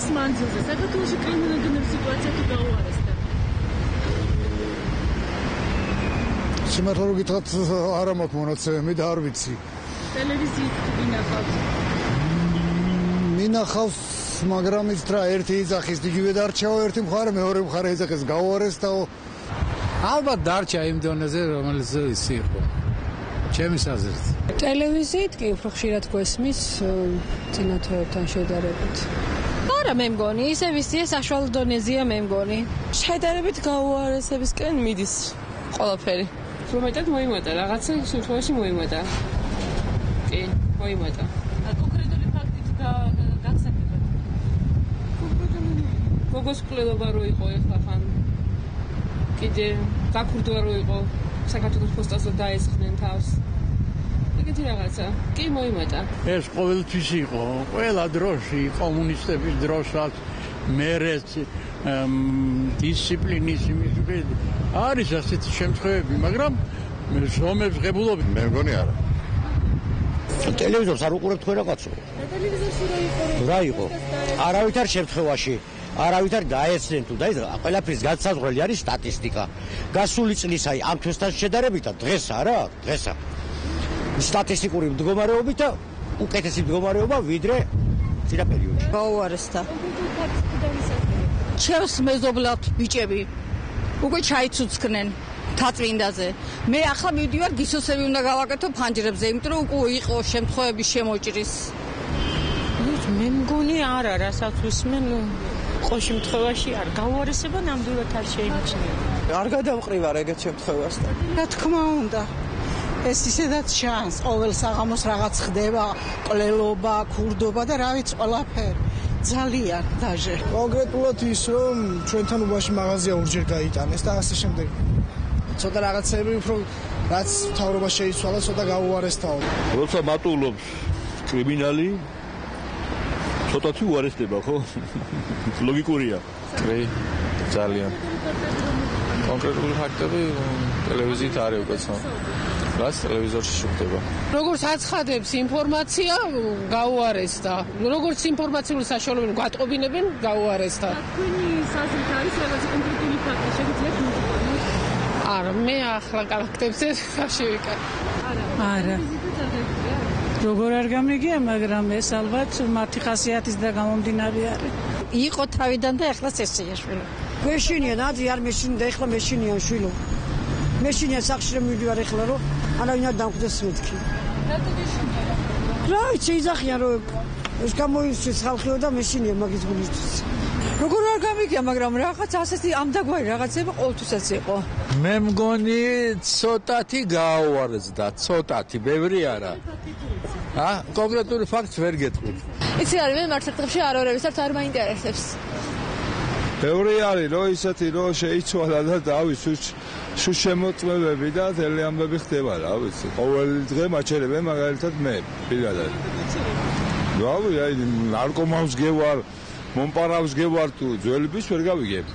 წლის მანძილზე საქართველოში კრიმინოგენური სიტუაცია თუ გაუარესდა? სიმართლე რომ გითხრათ, არა მაქვს მონაცემები და არ ვიცი. ტელევიზიით თუ გინახავთ? მინახავს, მაგრამ ის რა ერთი იძახის იგივე დარჩაო, ერთი მხარე, მეორე მხარე იძახეს გაუარესდაო. ალბათ დარჩა იმ დონეზე, რომელიც ის იყო. ჩემის აზრით. ტელევიზიით კი უფრო ხშირად გვესმის წინათორებთან შედარებით. არა, მე მგონი, ისევ ისე საშუალო დონეზეა მე მგონი. შედარებით გაუარესებისკენ მიდის ყველაფერი. მეტად მოიმატა, რაღაცა შემთხვევაში მოიმატა. კი, მოიმატა. კონკრეტული ფაქტით გახსენებათ. გოგოს კვლევა რო იყო ეხლა ხან. კიდე გაქურდვა რო იყო, საქართველოს პოსტაზე დაესხნენ თავს. ეგეთი რაღაცა. კი მოიმატა. ეს ყოველთვის იყო, ყველა დროში, კომუნისტების დროსაც, მერეც დისციპლინის იმის არის ასეთი შემთხვევები, მაგრამ ზომებს ღებულობ. მე მგონი არა. ტელევიზორს არ უყურებთ თქვენ რაღაცო? ტელევიზორში რა იყო? არავითარ შემთხვევაში არავითარ დაეცნენ თუ და ის ყველაფრის განსაზღვრელი არის სტატისტიკა. გასული წლის აი ამ თვესთან შედარებით დღეს არა, დღესა. სტატისტიკური მდგომარეობით და უკეთესი მდგომარეობა ვიდრე წინა პერიოდში. გაუარესდა. ჩემს მეზობლად ბიჭები უკვე ჩაიცუცქნენ თაწმინდაზე. მე ახლა მივდივარ გისოსები უნდა გავაკეთო ფანჯრებზე, იმიტომ რომ უკვე იყო შემთხვევები შემოჭრის. მე მგონი არა, რასაც ვისმენ, ყოველ შემთხვევაში არ გაუარესება ნამდვილად არ შეიმჩნევა. არ გადავყრივარ ეგეთ შემთხვევასთან. რა თქმა უნდა. ეს ისედაც ჩანს, ყოველ საღამოს რაღაც ხდება, კვლელობა, ქურდობა და რა ვიცი ყველაფერი. ძალიან დაჟე. კონკრეტულად ის რომ ჩვენთან უბაში მაღაზია ორჯერ გაიტანეს და ასე შემდეგ. ცოტა რაღაცები უფრო რაც მთავრობა შეიცვალა, ცოტა გაუარესდაო. როცა მატულობს კრიმინალი, ცოტათი უარესდება, ხო? ლოგიკურია. კი, ძალიან. კონკრეტული ფაქტები ტელევიზიით არ ევგეცო. რაც ტელევიზორში შევხვდება. როგორც აცხადებს ინფორმაცია გაუარესდა. როგორც ინფორმაციულ საშუალებებს გვატყობინებენ გაუარესდა. თქვენი საზრით არის რაღაც კონკრეტული ფაქტი, შეგიძლიათ მოგიყვანოთ? არა, მე ახლა კალაქტებზე ხარ შევიკარ. არა. როგორ არ გამიგია, მაგრამ ეს ალბათ მათი ხასიათის და გამომდინარე არის. იყო თავიდან და ახლა წესია შვილო. მეშინია ნაძი არ მეშინდა, ახლა მეშინია შვილო. მეშინია სახში რომ მივიდივარ ახლა რომ არავინ არ დამხვდეს მეთქი. რატო მეშინია? რა ვიცი, იძახიან რომ ეს გამოიწვის ხალხიო და მეშინია მაგის გულისთვის. როგორ არ გამიგია, მაგრამ რაღაც ასეთი ამდაგვარი რაღაცები ყოველთვისაც იყო. მე მგონი ცოტათი გაუარესდა, ცოტათი, ბევრი არა. კონკრეტული ფაქტს ვერ გეტყვი. იცი არის, მე მართლაც არორებისად არ მაინტერესებს. ბევრი არის, რომ ისეთი რომ შეიცვალა და დავის სულ შემოწმებები და თელი ამბები ხდება, რა ვიცი. ყოველი დღე მაჩერებენ მაგალითად მე, პირადად. რავი, აი ნარკომანს გევარ, მომპარავს გევარ თუ ძველების ვერ გავიგებ.